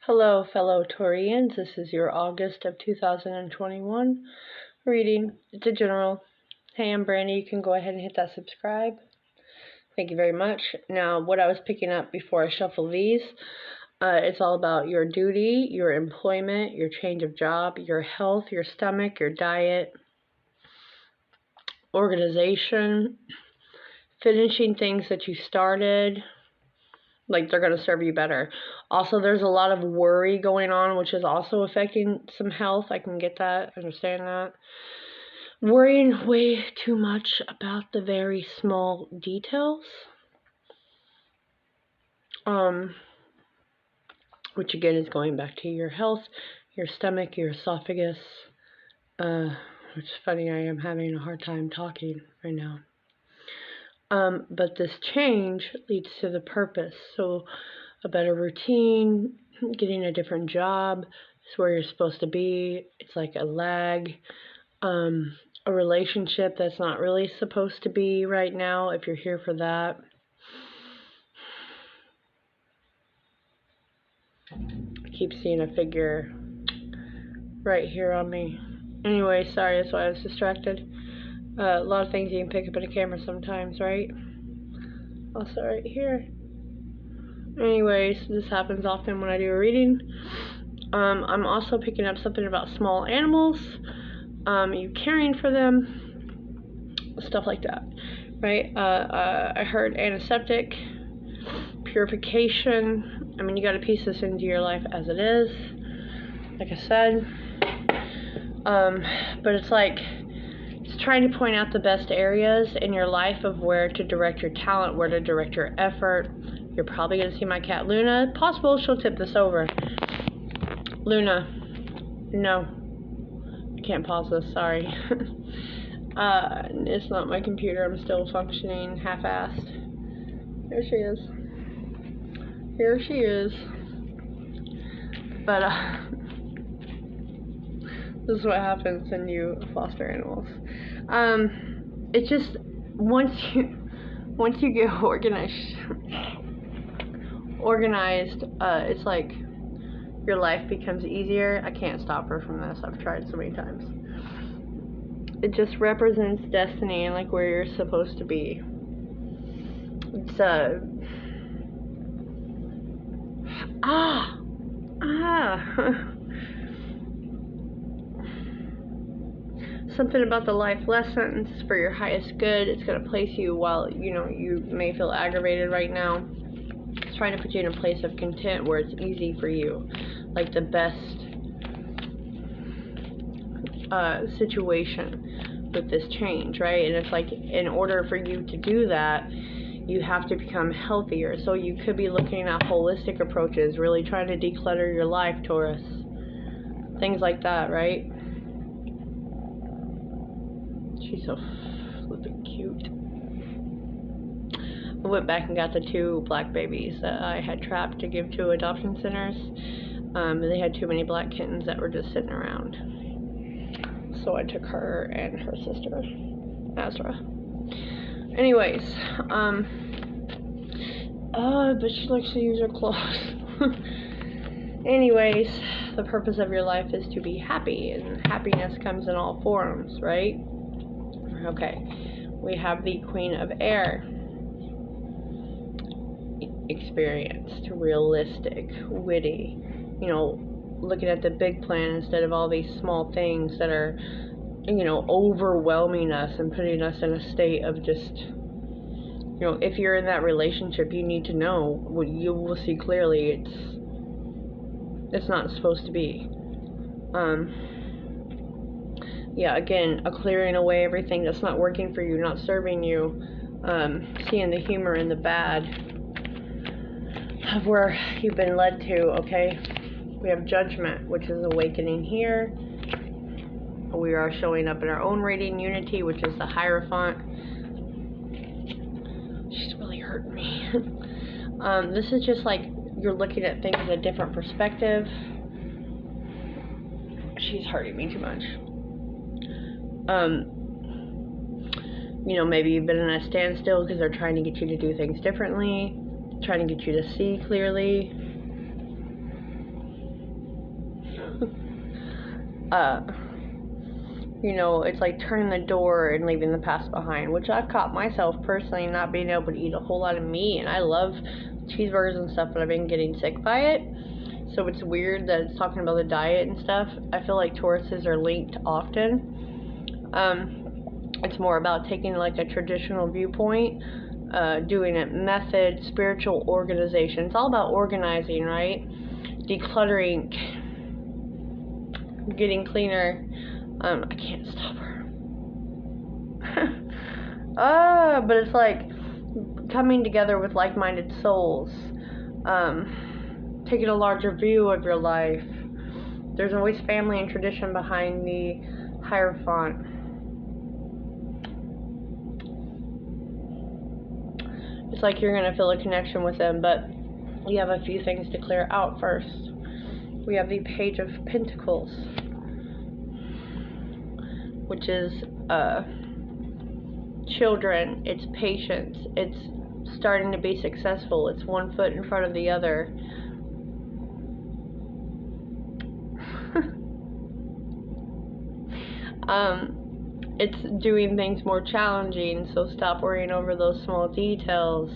Hello, fellow Taurians. This is your August of 2021 reading. It's a general. Hey, I'm Brandy. You can go ahead and hit that subscribe. Thank you very much. Now, what I was picking up before I shuffle these, it's all about your duty, your employment, your change of job, your health, your stomach, your diet, organization, finishing things that you started. Like, they're going to serve you better. Also, there's a lot of worry going on, which is also affecting some health. I can get that, understand that. Worrying way too much about the very small details. Which again is going back to your health, your stomach, your esophagus. Which is funny, I am having a hard time talking right now. But this change leads to the purpose. So a better routine, getting a different job is where you're supposed to be. It's like a lag. A relationship that's not really supposed to be right now, if you're here for that. I keep seeing a figure right here on me. Anyway, sorry, that's why I was distracted. A lot of things you can pick up in a camera sometimes, right? Also right here. Anyways, this happens often when I do a reading. I'm also picking up something about small animals, you caring for them, stuff like that, right? I heard antiseptic, purification. I mean, you got to piece this into your life as it is, like I said. But it's like, it's trying to point out the best areas in your life of where to direct your talent, where to direct your effort. You're probably going to see my cat Luna. Possible she'll tip this over. Luna, no. I can't pause this, sorry. It's not my computer. I'm still functioning half-assed. There she is. Here she is. But, this is what happens when you foster animals. It's just, once you get organized, it's like your life becomes easier. I can't stop her from this. I've tried so many times. It just represents destiny and like where you're supposed to be. It's something about the life lessons for your highest good. It's going to place you while, you may feel aggravated right now. It's trying to put you in a place of content where it's easy for you. Like the best situation with this change, right? And it's like, in order for you to do that, you have to become healthier. So you could be looking at holistic approaches, really trying to declutter your life, Taurus. Things like that, right? She's so flippin' cute. I went back and got the 2 black babies that I had trapped to give to adoption centers. They had too many black kittens that were just sitting around. So I took her and her sister, Azra. Anyways, but she likes to use her claws. Anyways, the purpose of your life is to be happy, and happiness comes in all forms, right? Okay, we have the Queen of Air. Experienced, realistic, witty, looking at the big plan instead of all these small things that are, overwhelming us and putting us in a state of just, if you're in that relationship, you need to know what you will see clearly. It's not supposed to be. Yeah, again, a clearing away everything that's not working for you, not serving you, seeing the humor in the bad of where you've been led to, okay? We have judgment, which is awakening here. We are showing up in our own radiant unity, which is the Hierophant. She's really hurting me. This is just like you're looking at things in a different perspective. She's hurting me too much. Maybe you've been in a standstill because they're trying to get you to do things differently, trying to get you to see clearly. You know, it's like turning the door and leaving the past behind, which I've caught myself personally not being able to eat a whole lot of meat, and I love cheeseburgers and stuff, but I've been getting sick by it. So it's weird that it's talking about the diet and stuff. I feel like Tauruses are linked often. It's more about taking like a traditional viewpoint, doing it method, spiritual organization. It's all about organizing, right? Decluttering, getting cleaner. I can't stop her. But it's like coming together with like-minded souls, taking a larger view of your life. There's always family and tradition behind the Hierophant. It's like you're going to feel a connection with them, but we have a few things to clear out first. We have the Page of Pentacles, which is children, it's patience, it's starting to be successful, it's one foot in front of the other. It's doing things more challenging, so stop worrying over those small details.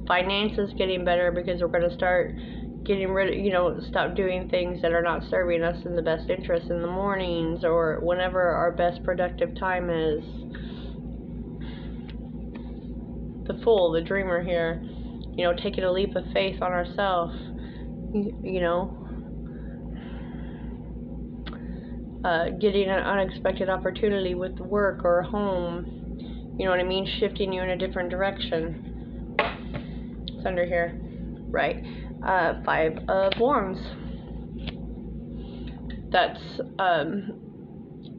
Finances getting better because we're going to start getting rid of, you know, stop doing things that are not serving us in the best interest in the mornings or whenever our best productive time is. The Fool, the dreamer here, you know, taking a leap of faith on ourselves, you know, getting an unexpected opportunity with work or home, you know what I mean, shifting you in a different direction. It's under here, right? 5 of Wands. That's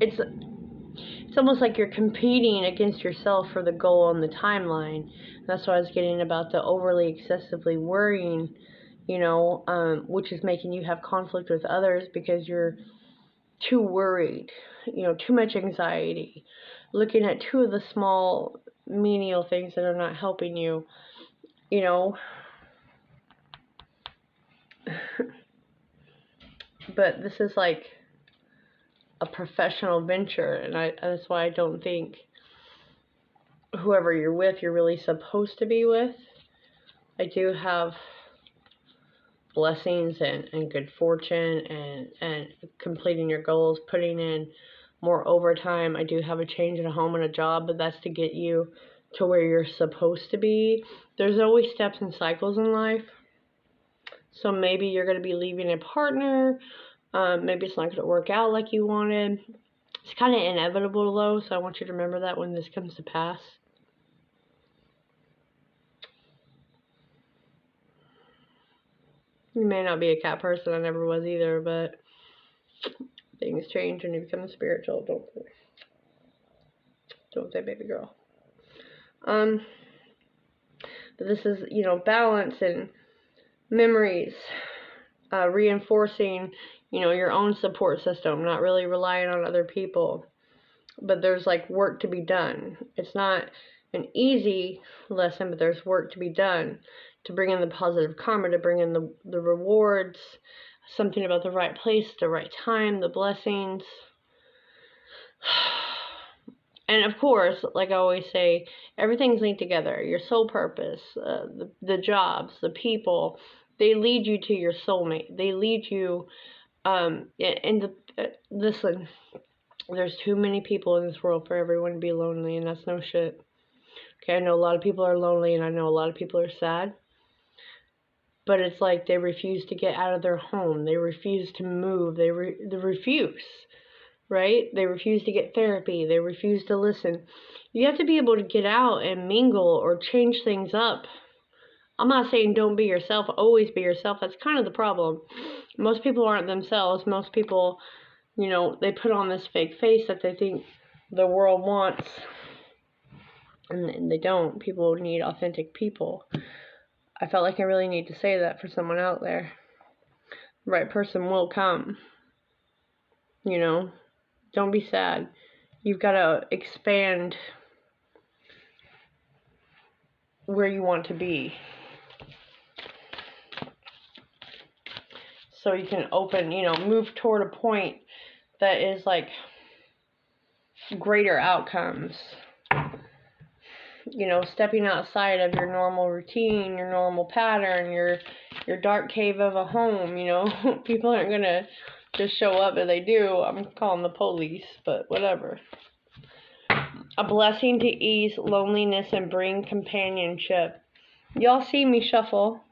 it's almost like you're competing against yourself for the goal on the timeline. That's what I was getting about the overly excessively worrying, you know, which is making you have conflict with others because you're too worried, you know, too much anxiety, looking at too of the small menial things that are not helping you, you know. But this is like a professional venture, and that's why I don't think whoever you're with, you're really supposed to be with. I do have blessings and good fortune and completing your goals, putting in more overtime. I do have a change in a home and a job, but that's to get you to where you're supposed to be. There's always steps and cycles in life. So maybe you're going to be leaving a partner. Maybe it's not going to work out like you wanted. It's kind of inevitable, though, so I want you to remember that when this comes to pass. You may not be a cat person. I never was either, but things change when you become spiritual. Don't say baby girl. But this is, you know, balance and memories, reinforcing, you know, your own support system, not really relying on other people. But there's like work to be done. It's not an easy lesson, but there's work to be done to bring in the positive karma, to bring in the rewards, something about the right place, the right time, the blessings. And of course, like I always say, everything's linked together. Your soul purpose, the jobs, the people, they lead you to your soulmate. They lead you, listen, there's too many people in this world for everyone to be lonely, and that's no shit. Okay, I know a lot of people are lonely, and I know a lot of people are sad. But it's like they refuse to get out of their home. They refuse to move. They refuse, right? They refuse to get therapy. They refuse to listen. You have to be able to get out and mingle or change things up. I'm not saying don't be yourself. Always be yourself. That's kind of the problem. Most people aren't themselves. Most people, you know, they put on this fake face that they think the world wants. And they don't. People need authentic people. I felt like I really need to say that for someone out there. The right person will come. You know, don't be sad. You've got to expand where you want to be. so you can open, you know, move toward a point that is like greater outcomes. You know, stepping outside of your normal routine, your normal pattern, your dark cave of a home, you know. People aren't gonna just show up. If they do, I'm calling the police, but whatever. A blessing to ease loneliness and bring companionship. Y'all see me shuffle.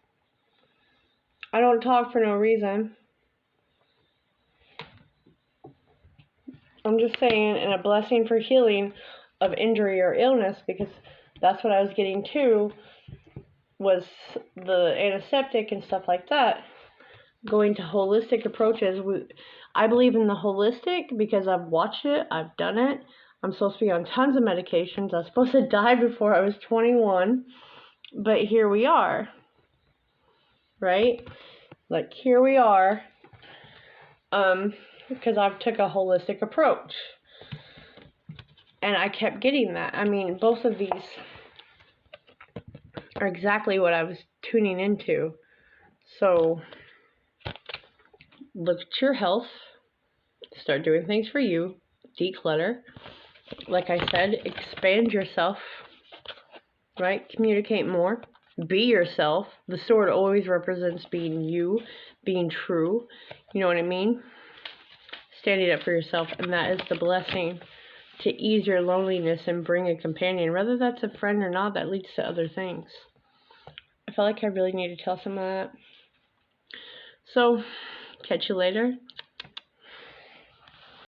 I don't talk for no reason. I'm just saying, and a blessing for healing of injury or illness, because that's what I was getting to, was the antiseptic and stuff like that. Going to holistic approaches. I believe in the holistic because I've watched it, I've done it. I'm supposed to be on tons of medications. I was supposed to die before I was 21, but here we are, right? Like, here we are, because I've took a holistic approach, and I kept getting that. I mean, both of these are exactly what I was tuning into. So, look at your health, start doing things for you, declutter. Like I said, expand yourself, right? Communicate more. Be yourself. The sword always represents being you, being true. You know what I mean? Standing up for yourself, and that is the blessing to ease your loneliness and bring a companion. Whether that's a friend or not, that leads to other things. I feel like I really need to tell someone that. So, catch you later.